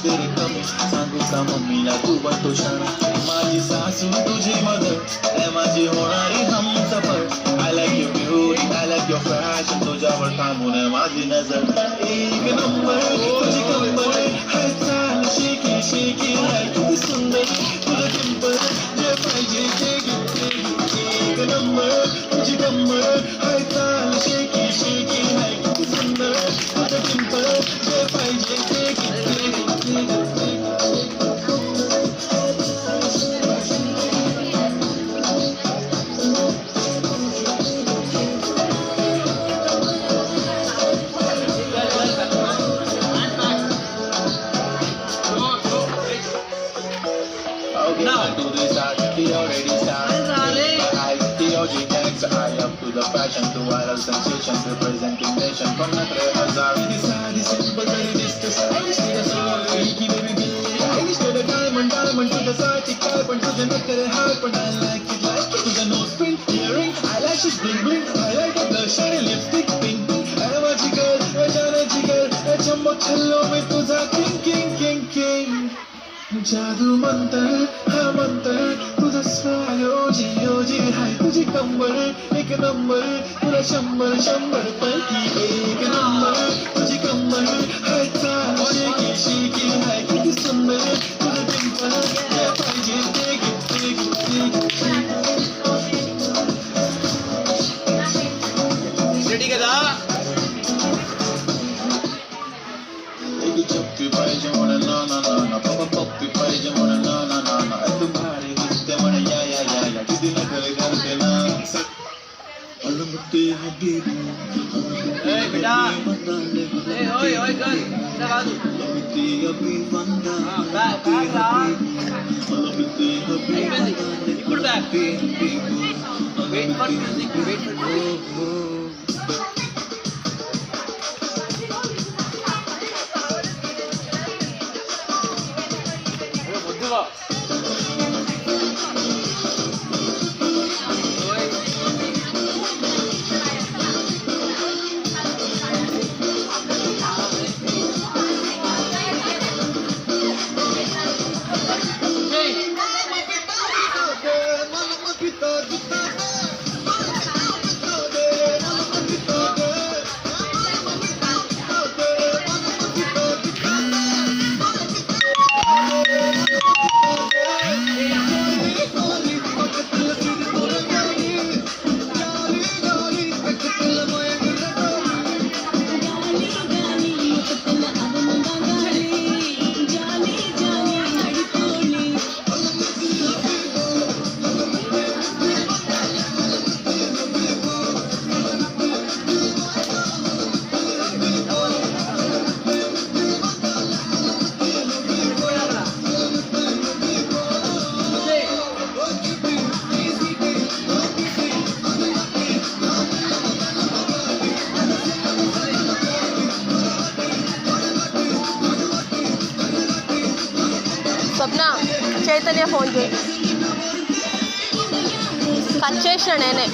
तेरे कमी सांगू का मम्मीला तू बनतो शाणा माझी सासू तुझी मदर ए माझी होणारी Humsafar I like your beauty I like your fashion तुझ्यावर थांबून माझी नजर एक नंबर तुझी कंबर हाय चाल शेकी शेकी हाय किती सुंदर तुझं टिंपल जे पाहिजे ते घे एक नंबर तुझी कंबर हाय चाल शेकी शेकी हाय किती सुंदर तुझं टिंपल जे पाहिजे ते घे Fashion to viral sensations representing nation from Natre Hazar. This sad is simple, very distant. I wish to the soul, freaky baby baby. I wish to the diamond to the Sati carbon to the Natre heart, but I like it to the nose print, earring, eyelashes bling bling, highlighter, blush, shiny lipstick, pink pink. I'm a jigger, a jana jigger, a jumbo cello with tuza king king king king. जादू मंतर हा मंतर तुझा swag ओजी ओजी हाय तुझी कंबर एक number तुला शंभर शंभर पैकी एक नंबर तुझी कंबर हाय चाल शेकी शेकी हाय किती सुंदर तुझं टिंपल जे पाहिजे ते घे ते घे रेडी కదా एक चुप्पी पाहिजे म्हणा ना ना ना ना पप्पा पप्पी पाहिजे म्हणा ना ना ना ना तू भारी दिसते म्हणा या या या या किती नखरे करते ना अलमते हबीबी ए बेटा ए ओय ओय कर लगा दो अलमते हबीबी बंदा बैक ला अलमते हबीबी ఇప్పుడు back wait for music wait for Swapna Chaitanya phone చేయి కట్ చేసిన నేనే